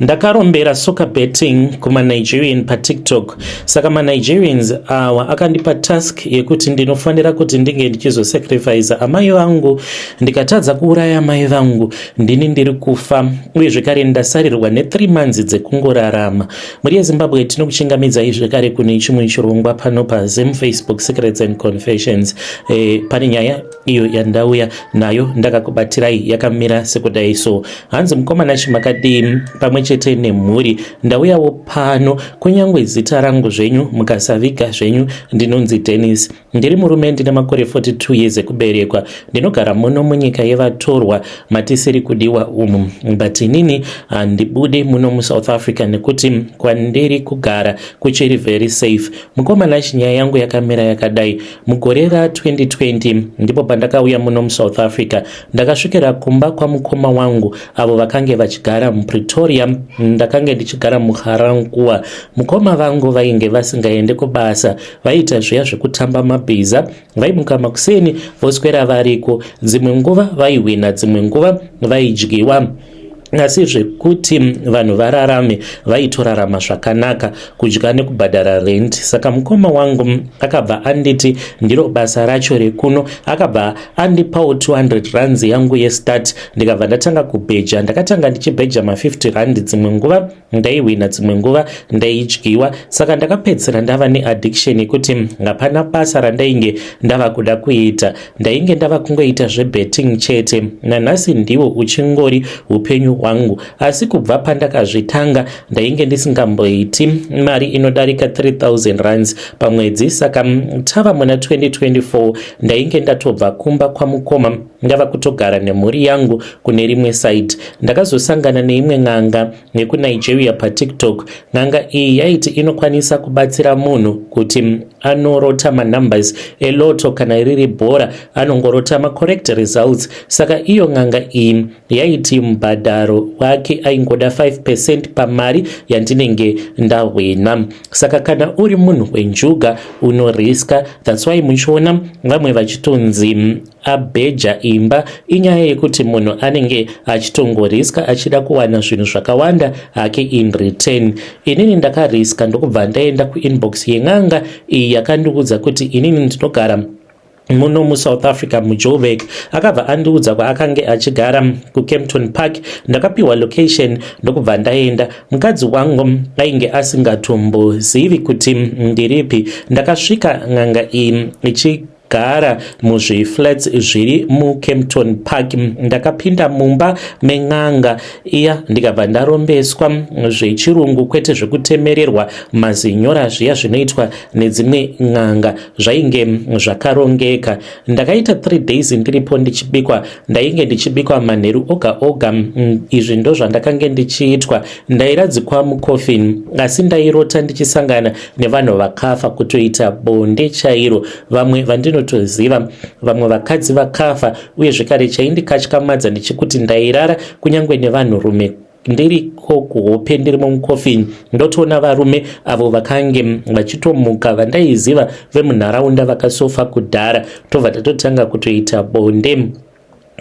Ndakarombera soccer betting kuma Nigerian pa TikTok. Saka ma Nigerians akandipa task yekuti ndinofanira kuti ndinge ndichizo sacrifice amai vangu, ndikatadza kuuraya amai vangu ndini ndiri kufa, uye zvekare ndasarirwa ne3 months dzekungorarama. Muri yeZimbabwe tinokuchingamidzai zvekare kune chimwe chirongwa pano pa Zim Facebook Secrets and Confessions. Pane nyaya iyo yandauya nayo ndakakubatirai yakamira sekudai. So hanzi mukomana chimakadii pamwe chete nemhuri, ndauyawo pano kunyangwe zita rangu zvenyu mukasaviga zvenyu. Ndinonzi Dennis, ndiri murume ndine makore 42 years ekuberekwa, ndinogara muno munyika yevatorwa matisiri kudiwa umu, but inini handibude muno muSouth Africa nekuti kwandiri kugara kuchiri very safe. Mukomana chinyaya yangu yakamira yakadai. Mugore ra2020 ndipo pandakauya muno muSouth Africa, ndakasvikira kumba kwamukoma wangu avo vakange vachigara muPretoria, ndakange ndichigara muHaranguwa. Mukoma vangu vainge vasingaende kubasa, vaita zviya zvekutamba mabhiza, vaimuka makuseni voswera variko, dzimwe nguva vaihwina, dzimwe nguva vaidyiwa. Asi zvekuti vanhu vararame vaitorarama zvakanaka, kudya nekubhadhara rent. Saka mukoma wangu akabva anditi ndiro basa racho rekuno, akabva andipawo 200 rands yangu yestart. Ndikabva ndatanga kubheja, ndakatanga ndichibheja ma50 rand, dzimwe nguva ndaihwina, dzimwe nguva ndaidyiwa. Saka ndakapedzera ndava neaddiction yekuti hapana basa randainge ndava kuda kuita, ndainge ndava kungoita zvebetting chete. Nanhasi ndiwo uchingori upenyu wangu, asi kubva pandakazvitanga ndainge ndisingamboiti mari inodarika 3000 rands pamwedzi. Saka tava muna 2024 ndainge ndatobva kumba kwamukoma ndava kutogara nemhuri yangu kune rimwe site. Ndakazosangana neimwe n'anga yekuNigeria pa TikTok. N'anga iyi yaiti inokwanisa kubatsira munhu kuti anorota manumbers eloto, kana riri bhora anongorota macorrect results. Saka iyo n'anga iyi yaiti mubhadharo wake aingoda 5% pamari yandinenge ndahwina. Saka kana uri munhu wenjuga unoriska, that's why muchiona vamwe vachitonzi abheja imba. Inyaya yekuti munhu anenge achitongoriska achida kuwana zvinhu zvakawanda hake in return. Inini ndakariska ndokubva ndaenda kuinbox yen'anga iyi yakandiudza kuti inini ndinogara muno muSouth Africa muJoburg. Akabva andiudza kwaakange achigara kuKempton Park. Ndakapiwa location ndokubva ndaenda. Mukadzi wangu ainge asingatombozivi kuti ndiripi. Ndakasvika n'anga iyi ichigara muzviflats zviri muKempton Park. Ndakapinda mumba men'anga iya ndikabva ndarombeswa zvechirungu, kwete zvekutemererwa mazinyora zviya zvinoitwa nedzimwe n'anga, zvainge zvakarongeka. Ndakaita 3 days ndiripo ndichibikwa. Ndainge ndichibikwa manheru oga oga. Izvi ndo zvandakange ndichiitwa. Ndairadzikwa mucoffin, asi ndairota ndichisangana nevanhu vakafa, kutoita bonde chairo. Vamwe vandinotoziva, vamwe vakadzi vakafa, uye zvekare chaindikatyamadza ndechekuti ndairara kunyangwe nevanhurume ndiriko kuhope ndiri mumucoffin. Ndotoona varume avo vakange vachitomuka vandaiziva vemunharaunda vakasofa kudhara, tobva tatotanga kutoita bonde.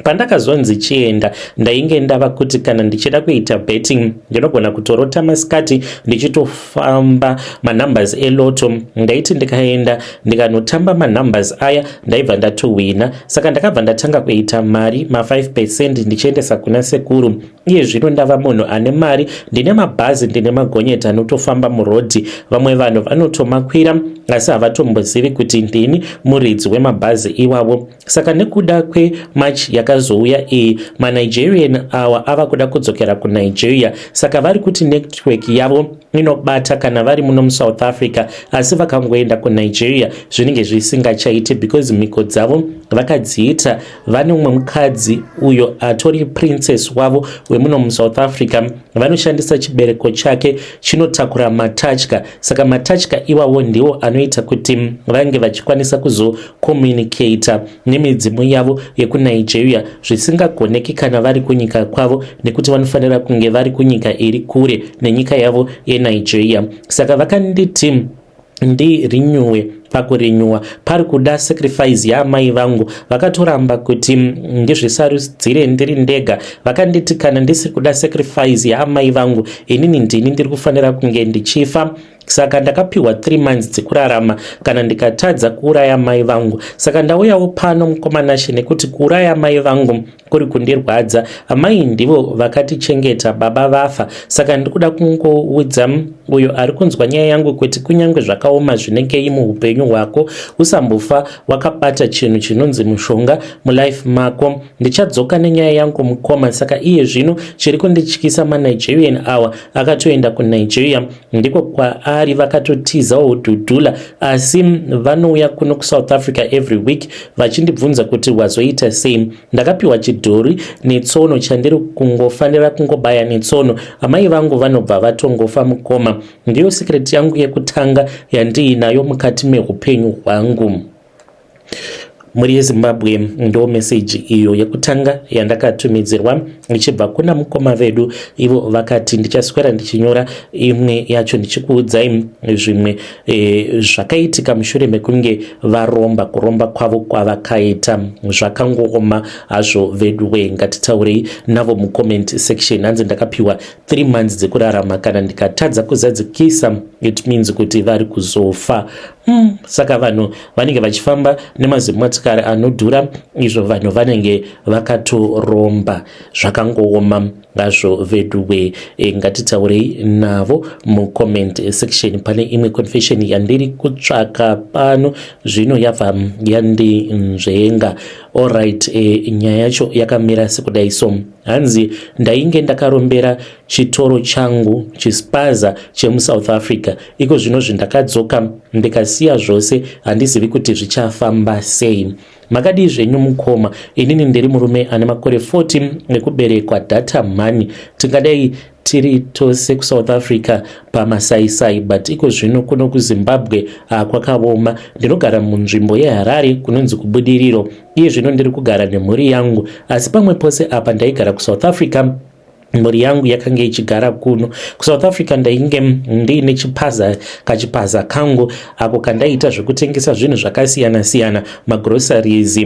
Pandakazonzi chienda, ndainge ndava kuti kana ndichida kuita betting ndinogona kutorota masikati ndichitofamba manumbers eloto. Ndaiti ndikaenda ndikanotamba manumbers aya ndaibva ndatohwina. Saka ndakabva ndatanga kuita mari ma5% ndichiendesa kuna sekuru. Iye zvino ndava munhu ane mari, ndine mabhazi, ndine magonyeti anotofamba murodhi. Vamwe vanhu vanotomakwira asi havatombozivi kuti ndini muridzi wemabhazi iwavo. Saka nekuda kwematch yakazouya iyi, maNigerian awa ava kuda kudzokera kuNigeria. Saka vari kuti network yavo inobata kana vari muno muSouth Africa, asi vakangoenda kuNigeria zvinenge zvisingachaiti because mhiko dzavo vakadziita vane umwe mukadzi uyo atori princess wavo wemuno muSouth Africa. Vanoshandisa chibereko chake chinotakura matatya. Saka matatya iwawo ndiwo anoita kuti vange vachikwanisa kuzokomunicata nemidzimu yavo yekuNigeria zvisingagoneki kana vari kunyika kwavo, nekuti vanofanira kunge vari kunyika iri kure nenyika yavo yeNigeria. Saka vakanditi ndirinyowe pakurinyuwa pari kuda sacrifice yaamai vangu. Vakatoramba kuti ndizvisarudzire ndiri ndega. Vakanditi kana ndisiri kuda sacrifice yaamai vangu, inini ndini ndiri kufanira kunge ndichifa. Saka ndakapiwa 3 months dzekurarama kana ndikatadza kuuraya mai vangu. Saka ndauyawo pano mukomanashi nekuti kuuraya mai vangu kuri kundirwadza. Amai ndivo vakatichengeta, baba vafa. Saka ndikuda kungoudza uyo ari kunzwa nyaya yangu kuti kunyange zvakaoma zvinenge muupenyu hwako, usambofa wakabata chinhu chinonzi mushonga mulife mako. Ndichadzoka nenyaya yangu mukoma. Saka iye zvino chiri kundityisa maNigerian awa akatoenda kuNigeria, ndiko kwaari vakatotizawo dhudhula, asi vanouya kuno kuSouth Africa every week vachindibvunza kuti wazoita sei. Ndakapiwa chidhori netsono chandiri kungofanira kungobaya netsono. Amai vangu vanobva vatongofa mukoma. Ndiyo secret yangu yekutanga yandiinayo mukati mehupenyu hwangu. Muri yeZimbabwe ndo message iyo yekutanga yandakatumidzirwa ichibva kuna mukoma vedu. Ivo vakati ndichaswera ndichinyora imwe yacho ndichikuudzai zvimwe zvakaitika mushure mekunge varomba. Kuromba kwavo kwavakaita zvakangooma hazvo vedu we. Ngatitaurei navo mucomment section. Hanzi ndakapiwa 3 months dzekurarama kana ndikatadza kuzadzikisa it means kuti vari kuzofa. Saka vanhu vanenge vachifamba nemazimotikari anodhura, izvo vanhu vanenge vakatoromba. Zvakangooma hazvo vedu we. Ngatitaurei navo mucomment section. Pane imwe confession yandiri kutsvaka pano zvino yabva yandinzvenga. Alright, nyaya yacho yakamira sekudai so. Hanzi ndainge ndakarombera chitoro changu chispaza chemuSouth Africa. Iko zvino zvindakadzoka ndikasiya zvose, handizivi kuti zvichafamba sei. Makadii zvenyu mukoma? Inini ndiri murume ane makore 40 ekuberekwa, data money. Tingadai tiri tose kuSouth Africa pamasaisai, but iko zvino kuno kuZimbabwe kwakaoma. Ndinogara munzvimbo yeHarare kunonzi kubudiriro. Iye zvino ndiri kugara nemhuri yangu, asi pamwe pose apa ndaigara kuSouth Africa mhuri yangu yakanga ichigara kuno. kuSouth Africa ndainge ndiine kachipaza kangu ako kandaita zvekutengesa zvinhu zvakasiyana siyana, magroceries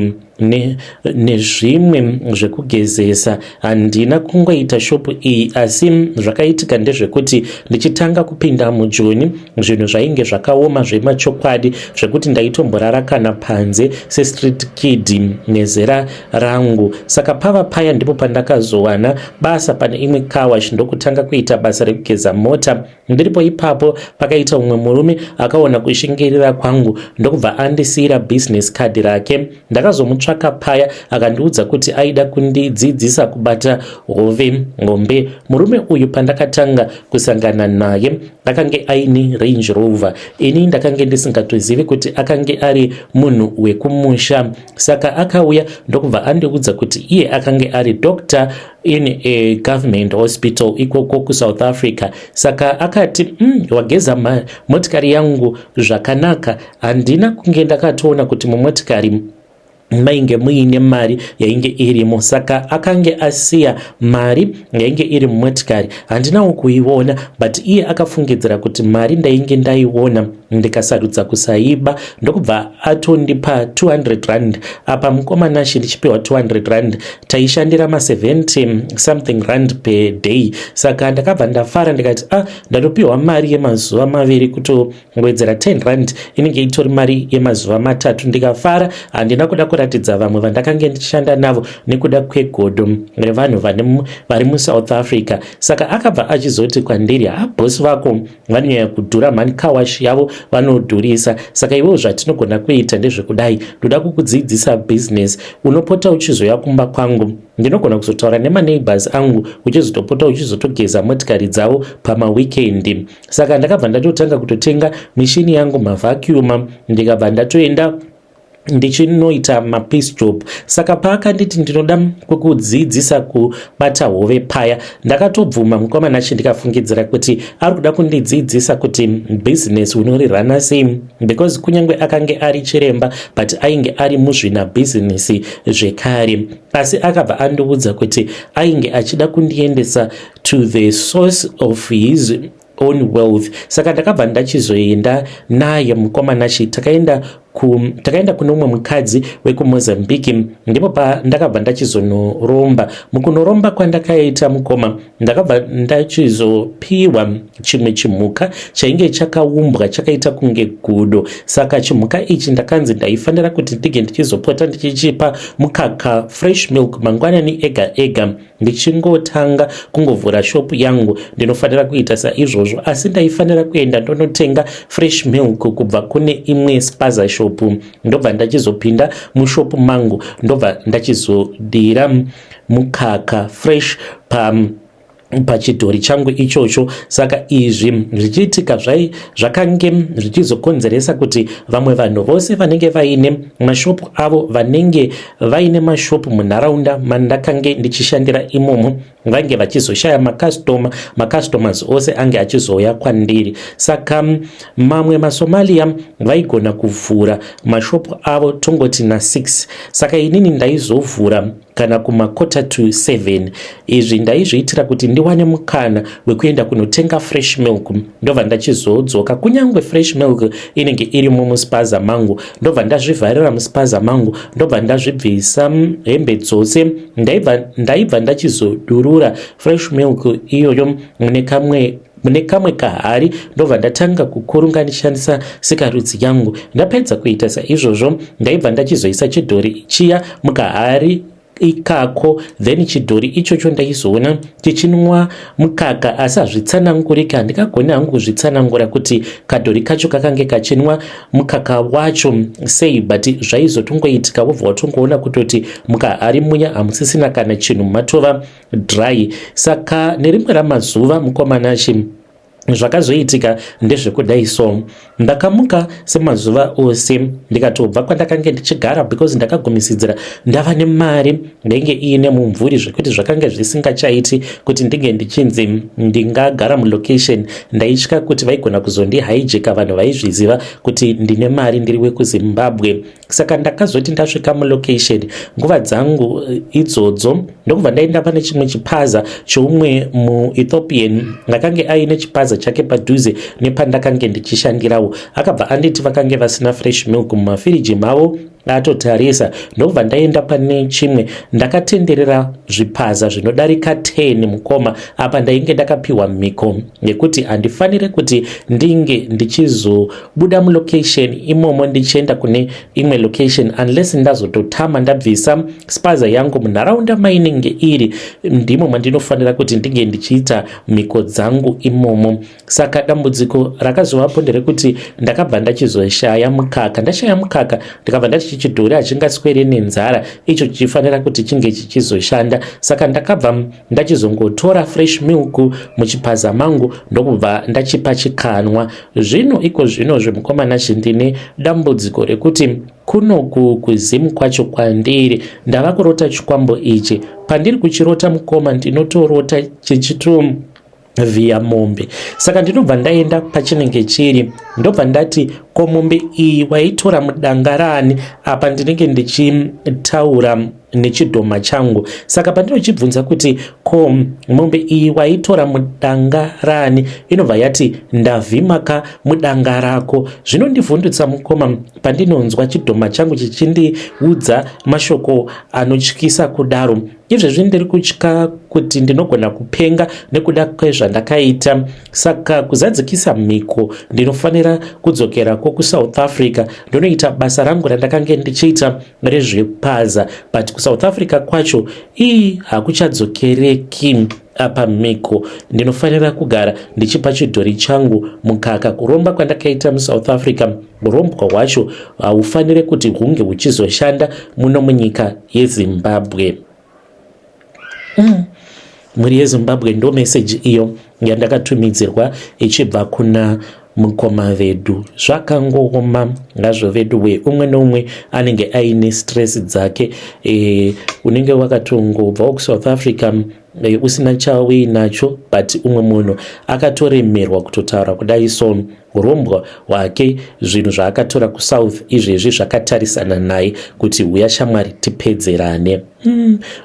nezvimwe zvekugezesa. Handina kungoita shopu iyi, asi zvakaitika ndezvekuti ndichitanga kupinda mujoni zvinhu zvainge zvakaoma zvemachokwadi, zvekuti ndaitomborara kana panze sestreet kid nezera rangu. Saka pava paya ndipo pandakazowana basa pane imwe kawash ndokutanga kuita basa rekugeza mota. Ndiripo ipapo pakaita umwe murume akaona kushingirira kwangu ndokubva andisira business card rake. Ndakazomutsvaka paya akandiudza kuti aida kundidzidzisa kubata hove ngombe. Murume uyu pandakatanga kusangana naye akange aini Range Rover. Ini ndakange ndisingatozivi kuti akange ari munhu wekumusha. Saka akauya ndokubva andiudza kuti iye akange ari doctor in a government hospital ikoko kuSouth Africa. Saka akati wageza motikari yangu zvakanaka. Handina kunge ndakatoona kuti mumotikari mainge muine mari yainge irimo. Saka akange asiya mari yainge iri mumotikari. Handinawo kuiona, but iye akafungidzira kuti mari ndainge ndaiona ndikasarudza kusaiba ndokubva atondipa 200 rand. Apa mukomanashi ndichipiwa 200 rand taishandira 70 something rand per day. Saka ndakabva ndafara ndikati ndatopiwa mari yemazuva maviri kutowedzera 10 rand inenge itori mari yemazuva matatu. Ndikafara. Handina kuda kuratidza vamwe vandakange ndichishanda navo nekuda kwegodo revanhu vari muSouth Africa. Saka akabva achizoti kwandiri, bosi vako vanonyanya kudhura, mani kawashi yavo vanodhurisa. Saka iwewo zvatinogona kuita ndezvekudai, ndoda kukudzidzisa business. Unopota uchizoya kumba kwangu, ndinogona kuzotaura nemaneighbors angu uchizotopota uchizotogeza motikari dzavo pamaweekend. Saka ndakabva ndatotanga kutotenga mishini yangu, mavacuum, ndikabva ndatoenda ndichinoita mapiece job. Saka paakanditi ndinoda kukudzidzisa kubata hove paya, ndakatobvuma mukomanachi ndikafungidzira kuti ari kuda kundidzidzisa kuti business unorirana sei, because kunyange akange ari chiremba but ainge ari muzvina business zvekare. Asi akabva andiudza kuti ainge achida kundiendesa to the source of his own wealth. Saka ndakabva ndachizoenda naye mukomanachi takaenda kuno umwe mukadzi wekuMozambique, ndipo pandakabva ndachizonoromba. Mukunoromba kwandakaita mukoma ndakabva ndachizopiwa chimwe chimhuka chainge chakaumbwa chakaita kunge gudo. Saka chimhuka ichi ndakanzi ndaifanira kuti ndige ndichizopota ndichichipa mukaka fresh milk mangwanani ega ega ndichingotanga kungovhura shopu yangu. Ndinofanira kuita saizvozvo, asi ndaifanira kuenda ndonotenga fresh milk kubva kune imwe spaza shopu. Ndobva ndachizopinda mushopu mangu ndobva ndachizodira mukaka fresh pachidhori changu ichocho. Saka izvi zvichiitika zvakange zvichizokonzeresa kuti vamwe vanhu vose vanenge vaine mashopu avo, vanenge vaine mashopu munharaunda mandakange ndichishandira imomo, vange vachizoshaya macustomers ose ange achizouya kwandiri. Saka mamwe maSomalia vaigona kuvhura mashopu avo tongoti na6. Saka inini ndaizovhura kana kuma7:15. Izvi ndaizviitira kuti ndiwane mukana wekuenda kunotenga fresh milk. Ndobva ndachizodzoka, kunyangwe fresh milk inenge irimo muspaza mangu, ndobva ndazvivharira muspaza mangu, ndobva ndazvibvisa hembe dzose. Ndaibva ndachizodurura fresh milk iyoyo mune kamwe kahari, ndobva ndatanga kukurunga ndichishandisa sikarudzi yangu. Ndapedza kuita saizvozvo ndaibva ndachizoisa chidhori chiya mukahari ikako, then chidhori ichocho ndaizoona chichinwa mukaka, asi hazvitsanangurika. Handikagoni hangu kuzvitsanangura kuti kadhori kacho kakange kachinwa mukaka wacho sei, but zvaizotongoitika wobva watongoona kutoti mukahari munya hamusisina kana chinhu matova dry. Saka nerimwe ramazuva mukomanachi zvakazoitika ndezvekudai so. Ndakamuka semazuva ose ndikatobva kwandakange ndichigara, because ndakagumisidzira ndava nemari, ndenge iine mumvuri zvekuti zvakange zvisingachaiti kuti ndinge ndichinzi ndingagara mulocation. Ndaitya kuti vaigona kuzondihijeka vanhu vaizviziva kuti ndine mari ndiri wekuZimbabwe. Saka ndakazoti ndasvika mulocation nguva dzangu idzodzo ndokubva ndaenda pane chimwe chipaza choumwe muEthiopian akange aine chipaza chake padhuze nepandakange ndichishandirawo. Akabva anditi vakange vasina fresh milk mumafiriji mavo atotarisa. Ndobva ndaenda pane chimwe ndakatenderera zvipaza zvinodarika 10 mukoma. Apa ndainge ndakapiwa mhiko yekuti handifanire kuti ndinge ndichizobuda mulocation imomo ndichienda kune imwe location unless ndazototama ndabvisa spaza yangu munharaunda mainenge iri, ndimo mandinofanira kuti ndinge ndichiita mhiko dzangu imomo. Saka dambudziko rakazovapo nderekuti ndakabva ndachizoshaya mukaka. Ndashaya mukaka ndikabva ndati chidhori hachingaswere nenzara, icho chichifanira kuti chinge chichizoshanda. Saka ndakabva ndachizongotora fresh milk muchipaza mangu ndokubva ndachipa chikanwa. Zvino iko zvino zvemukomana chindine dambudziko rekuti kunoku kuzimu kwacho kwandiri ndava kurota chikwambo ichi. Pandiri kuchirota mukoma ndinotorota chichitovhiya mombe. Saka ndinobva ndaenda pachinenge chiri, ndobva ndati ko mombe iyi waitora mudanga rani? Apa ndinenge ndichitaura nechidhoma changu. Saka pandinochibvunza kuti ko mombe iyi waitora mudanga rani, inobva yati ndavhimaka mudanga rako. Zvinondivhundutsa mukoma pandinonzwa chidhoma changu chichindiudza mashoko anotyisa kudaro. Izvezvi ndiri kutya kuti ndinogona kupenga nekuda kwezvandakaita. Saka kuzadzikisa mhiko ndinofanira kudzokerako kuSouth Africa ndonoita basa rangu randakange ndichiita rezvepaza, but kuSouth Africa kwacho hakuchadzokereki. Apa mhiko ndinofanira kugara ndichipa chidhori changu mukaka. Kuromba kwandakaita muSouth Africa, urombwa hwacho haufanire kuti hunge huchizoshanda muno munyika yeZimbabwe. Muri yeZimbabwe ndo meseji iyo yandakatumidzirwa ichibva kuna mukoma vedu. Zvakangoma ngazvo vedu we, umwe noumwe anenge aine stress dzake. Unenge wakatongobva kuSouth Africa usina chauinacho, but umwe munhu akatoremerwa kutotaura kudai. So urombwa hwake, zvinhu zvaakatora kusouth izvezvi zvakatarisana naye kuti uya shamwari tipedzerane.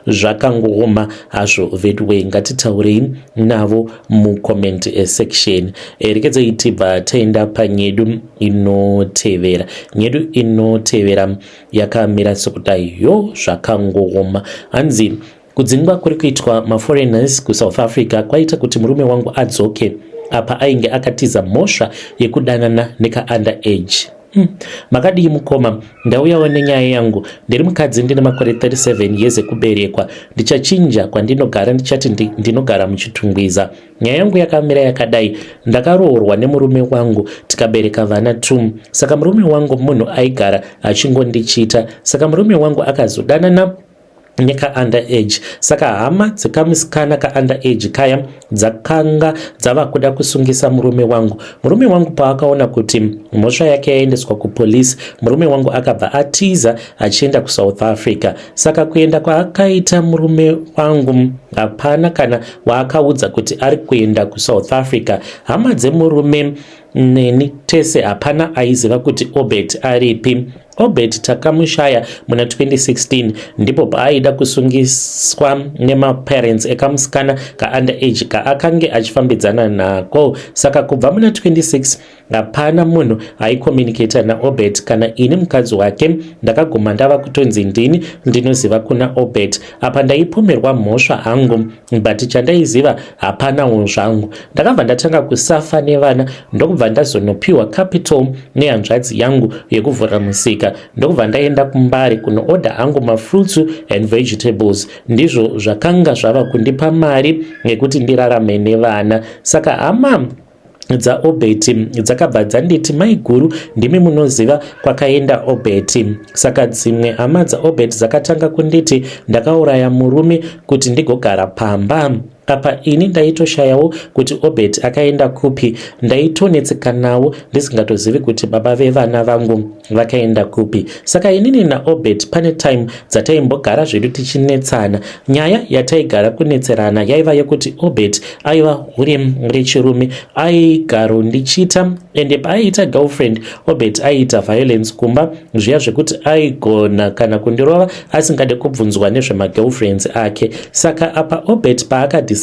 Zvakangooma hazvo. Vedway, ngatitaurei navo mucomment section. Rekedzei tibva taenda panyedu inotevera. Nyedu inotevera yakamira sekudai. Zvakangooma. Hanzi kudzingwa kuri kuitwa maforeigners kuSouth Africa kwaita kuti murume wangu adzoke apa ainge akatiza mhosva yekudanana nekaunderage. Makadii mukoma? Ndauyawo nenyaya yangu. Ndiri mukadzi ndine makore 37 years ekuberekwa. Ndichachinja kwandinogara ndichati ndinogara muchitungwiza. Nyaya yangu yakamira yakadai. Ndakaroorwa nemurume wangu tikabereka vana 2. Saka murume wangu munhu aigara achingondichita. Saka murume wangu akazodanana neka-underage. Saka hama dzekamusikana ka-underage kaya dzakanga dzava kuda kusungisa murume wangu. Murume wangu paakaona kuti mhosva yake yaendeswa kupolisi, murume wangu akabva atiza achienda kuSouth Africa. Saka kuenda kwaakaita murume wangu hapana kana waakaudza kuti ari kuenda kuSouth Africa. Hama dzemurume neni tese hapana aiziva kuti Obed aripi. Obed takamushaya muna 2016 ndipo paaida kusungiswa nemaparents ekamusikana ka-underage kaakange achifambidzana nako. Saka kubva muna 26 hapana munhu aicommunicata naObed kana ini mukadzi wake ndakaguma ndava kutonzi ndini ndinoziva kuna Obed. Apa ndaipomerwa mhosva hangu, but chandaiziva hapanawo zvangu. Ndakabva ndatanga kusafa nevana ndokubva ndazonopiwa capital nehanzvadzi yangu yekuvhura musika. Ndokubva ndaenda kuMbare kunoorder hangu mafruits and vegetables. Ndizvo zvakanga zvava kundipa mari yekuti ndirarame nevana. Saka hama dzaObed dzakabva dzanditi maiguru ndimi munoziva kwakaenda Obed. Saka dzimwe hama dzaObed dzakatanga kunditi ndakauraya murume kuti ndigogara pamba. Apa ini ndaitoshayawo kuti Obed akaenda kupi. Ndaitonetseka nawo ndisingatozivi kuti baba vevana vangu vakaenda kupi. Saka inini naObed pane time dzataimbogara zvedu tichinetsana. Nyaya yataigara kunetserana yaiva yekuti Obed aiva hure rechirume, aigaro ndichita ende paaiita girlfriend Obed aiita violence kumba, zviya zvekuti aigona kana kundirova asingade kubvunzwa nezvemagirlfriends ake. Saka apa Obed paakadisappear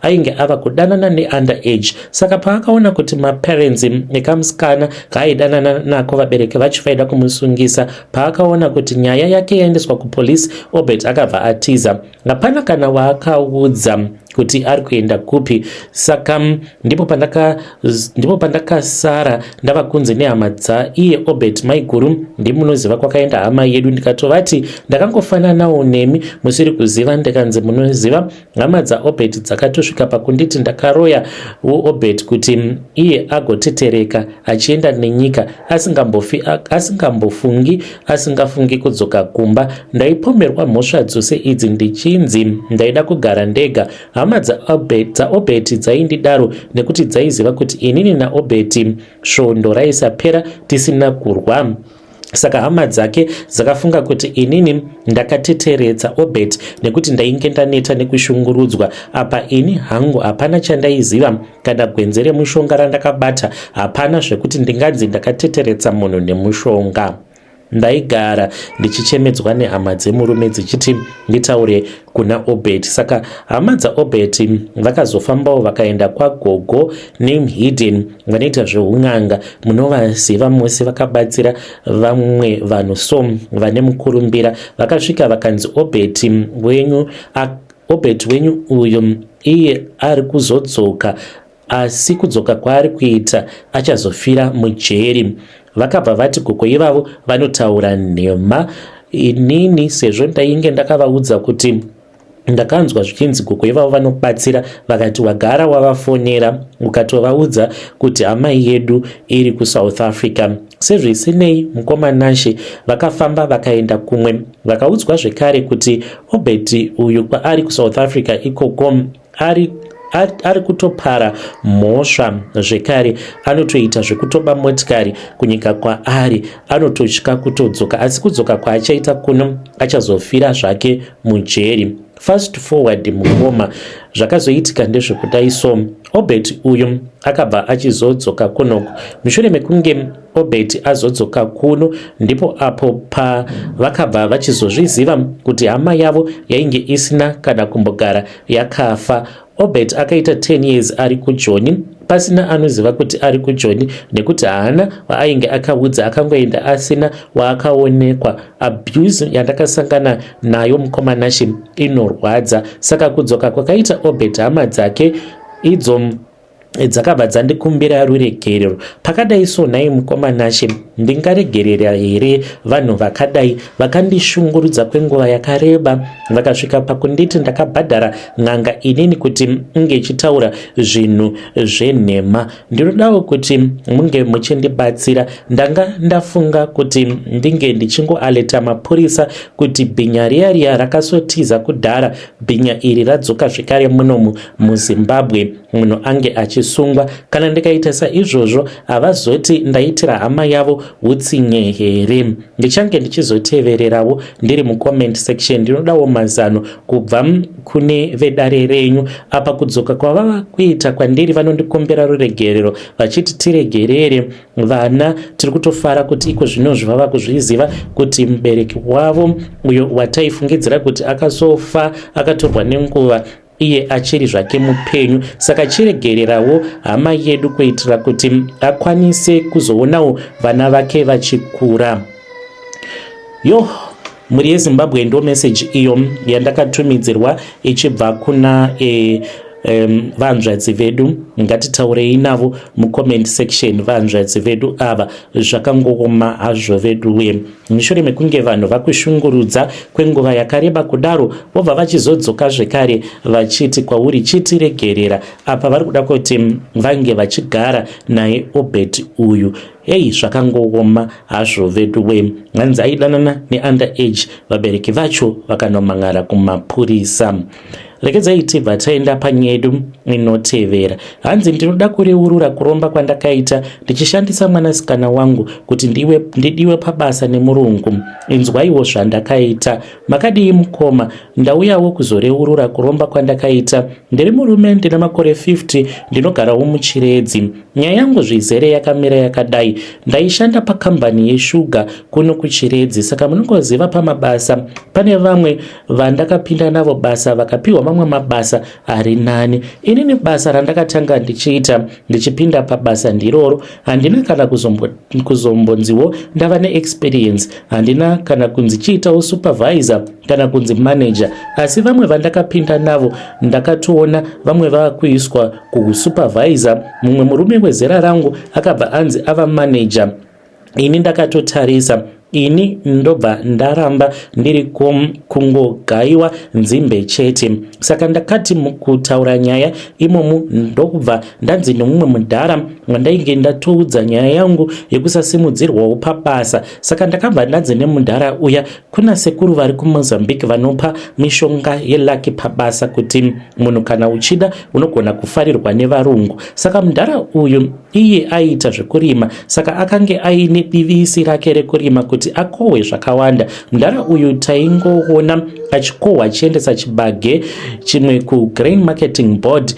ainge ava kudanana neunderage. Saka paakaona kuti maparents ekamusikana kaaidanana nako vabereki vachifaida kumusungisa, paakaona kuti nyaya yake yaendeswa kupolisi, Obed akabva atiza. Hapana kana waakaudza kuti ari kuenda kupi. Saka ndipo pandakasara ndava kunzi nehama dzaiye Obed maiguru ndimunoziva kwakaenda hama yedu. Ndikatovati ndakangofananawo nemi musiri kuziva. Ndikanzi munoziva. Hama dzaObed dzakatosvika pakunditi ndakaroya Obed kuti iye agotetereka achienda nenyika asingafungi kudzoka kumba. Ndaipomerwa mhosva dzose idzi ndichinzi ndaida kugara ndega. Hama dzaObed dzaindidaro nekuti dzaiziva kuti inini naObed svondo raisapera tisina kurwa. Saka hama dzake dzakafunga kuti inini ndakateteredza Obed nekuti ndainge ndaneta nekushungurudzwa. Apa ini hangu hapana chandaiziva kana gwenzi remushonga randakabata. Hapana zvekuti ndinganzi ndakateteredza munhu nemushonga. Ndaigara ndichichemedzwa nehama dzemurume dzichiti nditaure kuna Obed. Saka hama dzaObed vakazofambawo vakaenda kwagogo neMhidden vanoita zveun'anga. Munovaziva mose, vakabatsira vamwe vanhu so vane mukurumbira. Vakasvika vakanzi Obed wenyu uyu iye ari kuzodzoka, asi kudzoka kwaari kuita achazofira mujeri. Vakabva vati gogo ivavo vanotaura nhema. Inini sezvo ndainge ndakavaudza kuti ndakanzwa zvichinzi gogo ivavo vanobatsira, vakati wagara wavafonera ukatovaudza kuti hama yedu iri kuSouth Africa. Sezvisinei mukomanashe vakafamba vakaenda kumwe, vakaudzwa zvekare kuti Obed uyu kwaari kuSouth Africa ikoko ari kutopara mhosva zvekare, anotoita zvekutoba motikari kunyika kwaari, anototya kutodzoka, asi kudzoka kwaachaita kuno achazofira zvake mujeri. fast forward mungoma zvakazoitika ndezvekudai so Obed uyu akabva achizodzoka kunoku. Mushure mekunge Obed azodzoka kuno ndipo apo pavakabva vachizozviziva kuti hama yavo yainge isina kana kumbogara yakafa. Obed akaita 10 years ari kuJoni pasina anoziva kuti ari kuJoni nekuti haana waainge akaudza, akangoenda asina waakaonekwa. Abuse yandakasangana nayo mukomanashi inorwadza. Saka kudzoka kwakaita Obed hama dzake idzo dzakabva dzandikumbira ruregerero. Pakadai so nhai mukomanashi, ndingaregerera here vanhu vakadai vakandishungurudza kwenguva yakareba vakasvika pakunditi ndakabhadhara n'anga inini kuti inge ichitaura zvinhu zvenhema. Ndinodawo kuti munge muchindibatsira. Ndanga ndafunga kuti ndinge ndichingoaleta mapurisa kuti bhinya riya rakasotiza kudhara, bhinya iri radzoka zvekare muno muZimbabwe, munhu ange achisungwa. Kana ndikaita saizvozvo havazoti ndaitira hama yavo utsinye here. Ndichange ndichizotevererawo ndiri mucomment section. Ndinodawo mazano kubva kune vedare renyu. Apa kudzoka kwavava kuita kwandiri vanondikombera ruregerero vachiti tiregerere vana. Tiri kutofara kuti iko zvino zvavava kuzviziva kuti mubereki wavo uyo wataifungidzira kuti akasofa akatorwa nenguva iye achiri zvake mupenyu. Saka chiregererawo hama yedu kuitira kuti akwanise kuzoonawo vana vake vachikura. Muri yeZimbabwe ndo message iyo yandakatumidzirwa ichibva kuna vanzvadzi vedu. Ngatitaurei navo mucomment section vanzvadzi vedu ava zvakangooma hazvo vedu uye mushure mekunge vanhu vakushungurudza kwenguva yakareba kudaro vobva vachizodzoka zvekare vachiti kwauri chitiregerera. Apa vari kuda kuti vange vachigara naye Obed uyu. Zvakangooma hazvo vedu we. Hanzi aidanana neunderage, vabereki vacho vakanomangara kumapurisa. Regedzai tibva taenda panyaya yedu inotevera. Hanzi ndinoda kureurura kuromba kwandakaita ndichishandisa mwanasikana wangu kuti ndidiwe pabasa nemurungu. Inzwaiwo zvandakaita. Makadii mukoma? Ndauyawo kuzoreurura kuromba kwandakaita. Ndiri murume ndina makore 50, ndinogarawo muChiredzi. Nyaya yangu zvizere yakamira yakadai. Ndaishanda pakambani yeshuga kuno kuChiredzi, saka munongoziva pamabasa pane vamwe vandakapinda navo basa vakapiwa mamwe mabasa ari nani. Inini basa randakatanga ndichiita ndichipinda pabasa ndiroro, handina kana kuzombonziwo ndava neexperience, handina kana kunzi chiitawo supervisor kana kunzi manager. Asi vamwe vandakapinda navo ndakatoona vamwe vakuiswa kusupervisor. Mumwe murume wezera rangu akabva anzi ava manager. Ini ndakatotarisa, ini ndobva ndaramba ndiri kungogaiwa nzimbe chete. Saka ndakati mukutaura nyaya imomu ndokubva ndanzi nomumwe mudhara wandainge ndatoudza nyaya yangu yekusasimudzirwawo pabasa. Saka ndakabva ndanzi nemudhara uya kuna sekuru vari kuMozambique vanopa mishonga yelaki pabasa kuti munhu kana uchida unogona kufarirwa nevarungu. Saka mudhara uyu iye aita zvekurima, saka akange aine divisi rake rekurima kuti akohwe zvakawanda. Mudhara uyu taingoona achikohwa achiendesa chibage chimwe kuGrain Marketing Board,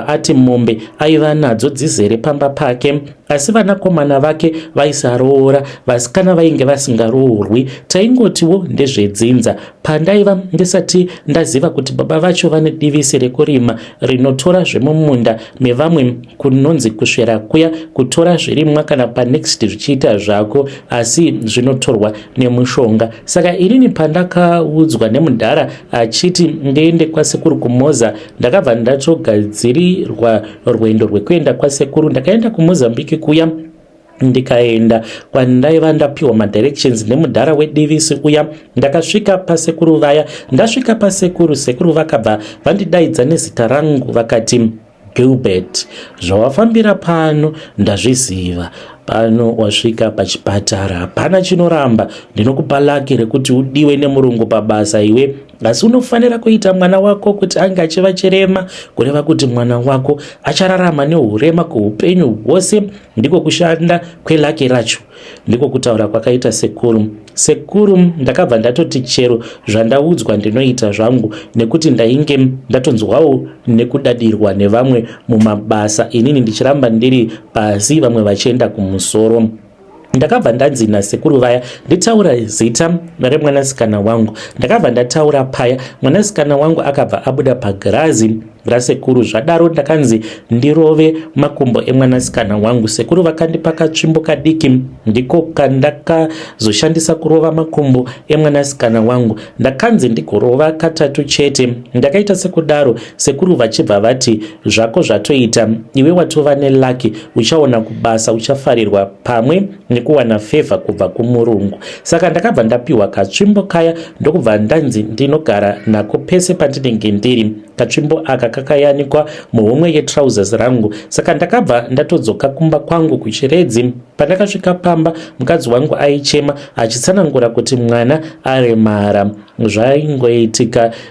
ati mombe aiva nadzo dzizere pamba pake, asi vanakomana vake vaisaroora, vasikana vainge vasingaroorwi. Taingotiwo ndezvedzinza. Pandaiva ndisati ndaziva kuti baba vacho vane divisi rekurima rinotora zvemumunda mevamwe kunonzi kusvera kuya, kutora zvirimwa kana panext zvichiita zvako, asi zvinotorwa nemushonga. Saka inini pandakaudzwa nemudhara achiti ndiende kwasekuru kuMoza, ndakabva ndatogadzirirwa rwendo rwekuenda kwasekuru. Ndakaenda kuMozambique kuya, ndikaenda kwandaiva ndapiwa madirections nemudhara wedivisi uya. Ndakasvika pasekuru vaya. Ndasvika pasekuru, sekuru vakabva vandidaidza nezita rangu vakati, Gilbert, zvawafambira pano ndazviziva. Pano wasvika pachipatara, hapana chinoramba. Ndinokupa laki rekuti udiwe nemurungu pabasa iwe, asi unofanira kuita mwana wako kuti ange achiva chirema, kureva kuti mwana wako achararama neurema kuupenyu hwose. Ndiko kushanda kwelaki racho, ndiko kutaura kwakaita sekuru. sekuru ndakabva ndatoti chero zvandaudzwa ndinoita zvangu, nekuti ndainge ndatonzwawo nekudadirwa nevamwe mumabasa, inini ndichiramba ndiri pasi vamwe vachienda kumusoro. Ndakabva ndanzi nasekuru vaya nditaura zita remwanasikana wangu. Ndakabva ndataura paya, mwanasikana wangu akabva abuda pagirazi rasekuru. Zvadaro ndakanzi ndirove makumbo emwanasikana wangu. Sekuru vakandipa katsvimbo kadiki, ndiko kandakazoshandisa kurova makumbo emwanasikana wangu. Ndakanzi ndigorova katatu chete. Ndakaita sekudaro, sekuru vachibva vati zvako zvatoita, iwe watova nelaki, uchaona kubasa, uchafarirwa pamwe nekuwana favor kubva kumurungu. Saka ndakabva ndapiwa katsvimbo kaya ndokubva ndanzi ndinogara nako pese pandinenge ndiri. Katsvimbo aka kakayanikwa muhomwe yetrousers rangu. Saka ndakabva ndatodzoka kumba kwangu kuchiredzi. Pandakasvika pamba, mukadzi wangu aichema achitsanangura kuti mwana aremara.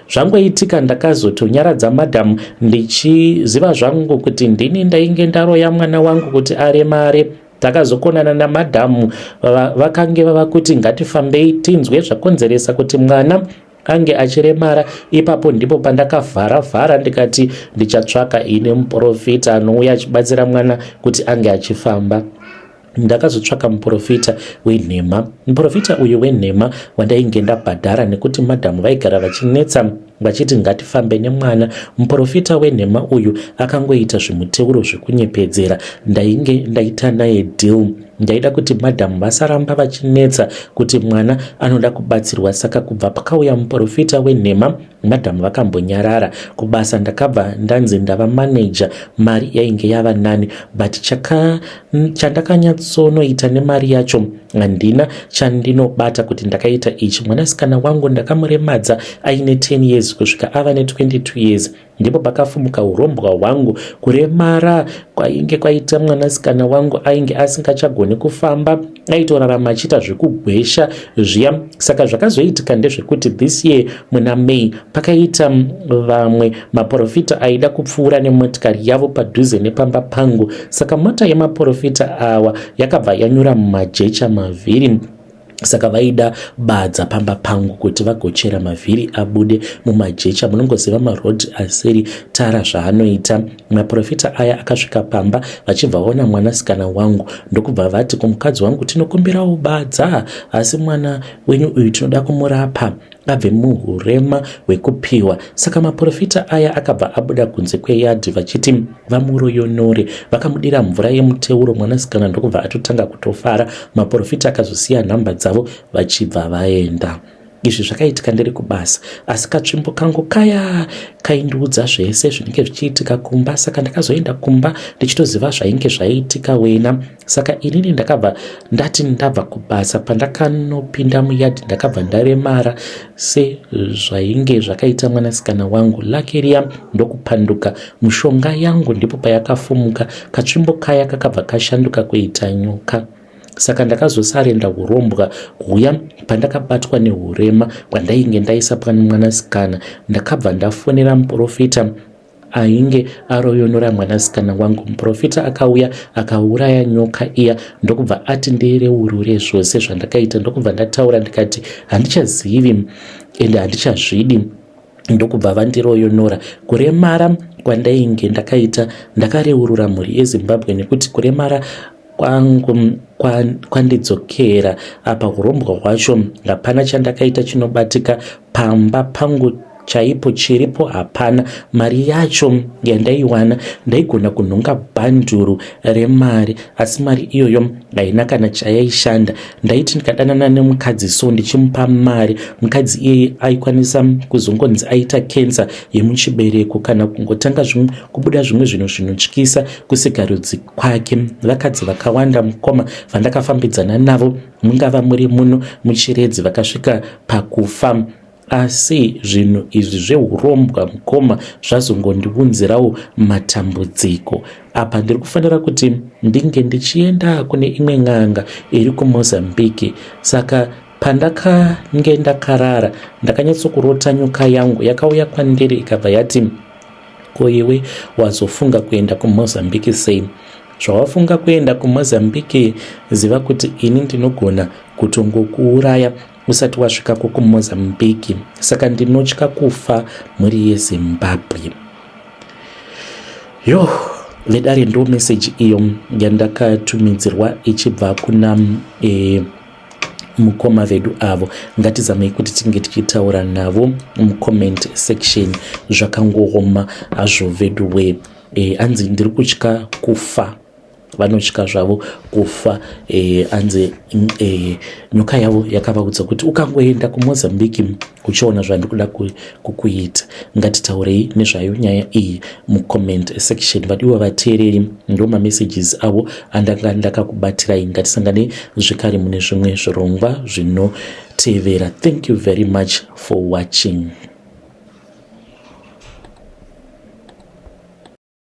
Zvangoitika ndakazotonyaradza madhamu ndichiziva zvangu kuti ndini ndainge ndaroya mwana wangu kuti aremare. Takazokonana namadhamu, vakange vava kuti ngatifambei tinzwe zvakonzeresa kuti mwana ange achiremara. Ipapo ndipo pandakavhara ndikati ndichatsvaka ine muprofita anouya achibatsira mwana kuti ange achifamba. Ndakazotsvaka muprofita wenhema. Muprofita uyu wenhema wandainge ndabhadhara nekuti madhamu vaigara vachinetsa vachiti ngatifambe nemwana. Muprofita wenhema uyu akangoita zvimuteuro zvekunyepedzera. Ndainge ndaita naye deal. Ndaida kuti madhamu vasaramba vachinetsa kuti mwana anoda kubatsirwa. Saka kubva pakauya muprofita wenhema, madhamu vakambonyarara kubasa. Ndakabva ndanzi ndava manager, mari yainge yava nani, but chandakanyatsonoita nemari yacho handina chandinobata kuti ndakaita ichi. Mwanasikana wangu ndakamuremadza aine 10 years kusvika ava ne22 years. Ndipo pakafumuka urombwa hwangu. Kuremara kwainge kwaita mwanasikana wangu ainge asingachagoni kufamba, aitorarama achiita zvekugwesha zviya. Saka zvakazoitika ndezvekuti this year muna May pakaita vamwe maprofita aida kupfuura nemotikari yavo padhuze nepamba pangu. Saka mota yemaprofita awa yakabva yanyura mumajecha mavhiri. Saka vaida badza pamba pangu kuti vagochera mavhiri abude mumajecha. Munongoziva marodhi asiri tara zvaanoita. Maprofita aya akasvika pamba vachibva vaona mwanasikana wangu ndokubva vati kumukadzi wangu, tinokumbirawo badza, asi mwana wenyu uyu tinoda kumurapa abve muhurema hwekupiwa. Saka maprofita aya akabva abuda kunze kweyadhi vachiti vamuroyonore. Vakamudira mvura yemuteuro mwanasikana ndokubva atotanga kutofara. Maprofita akazosiya nhamba dzavo vachibva vaenda. Izvi zvakaitika ndiri kubasa, asi katsvimbo kangu kaya kaindiudza zvese zvinenge zvichiitika kumba. Saka ndakazoenda kumba ndichitoziva zvainge zvaiitika wena. Saka inini ndakabva ndati ndabva kubasa, pandakanopinda muyadhi ndakabva ndaremara sezvainge zvakaita mwanasikana wangu. Lakiria ndokupanduka, mushonga yangu ndipo payakafumuka. Katsvimbo kaya kakabva kashanduka kuita nyoka. Saka ndakazosarenda urombwa huya pandakabatwa nehurema hwandainge ndaisa pana mwanasikana. Ndakabva ndafonera muprofita ainge aroyonora mwanasikana wangu. Muprofita akauya akauraya nyoka iya ndokubva ati ndireurure zvose zvandakaita. Ndokubva ndataura ndikati handichazivi ende handichazvidi. Ndokubva vandiroyonora. Kuremara kwandainge ndakaita ndakareurura mhuri yeZimbabwe, nekuti kuremara kwangu kwandidzokera apa urombwa hwacho hapana chandakaita chinobatika. Pamba pangu chaipo chiripo hapana. Mari yacho yandaiwana ndaigona kunhonga bhanduru remari, asi mari iyoyo haina kana chayaishanda. Ndaiti ndikadanana nemukadzi so ndichimupa mari, mukadzi iyeye aikwanisa kuzongonzi aita kensa yemuchibereko kana kungotanga kubuda zvimwe zvinhu zvinotyisa kusikarudzi kwake. Vakadzi vakawanda mukoma vandakafambidzana navo, mungava muri muno muchiredzi, vakasvika pakufa. Asi zvinhu izvi zveurombwa mukoma zvazongondiunzirawo matambudziko. Apa ndiri kufanira kuti ndinge ndichienda kune imwe n'anga iri kuMozambique. Saka pandakange ndakarara ndakanyatsokurota nyoka yangu yakauya kwandiri ikabva yati, ko iwe wazofunga kuenda kuMozambique sei? zvawafunga kuenda kuMozambique, ziva kuti ini ndinogona kutongokuuraya usati wasvikako kuMozambique, saka ndinotya kufa muri yeZimbabwe. Vedare ndo meseji iyo yandakatumidzirwa ichibva kuna mukoma vedu avo. Ngatizamei kuti tinge tichitaura navo mucomment section zvakangooma hazvo vedu we. Anzi ndiri kutya kufa, vanotya zvavo kufa. Anzi nyoka yavo yakavaudza kuti ukangoenda kuMozambique uchiona zvandikuda kukuita. Ngatitaurei nezvayo nyaya iyi mucomment section. Vadiwa vateereri, ndo mamessages avo andanga ndakakubatirai. Ngatisangane zvekare mune zvimwe zvirongwa zvinotevera. Thank you very much for watching.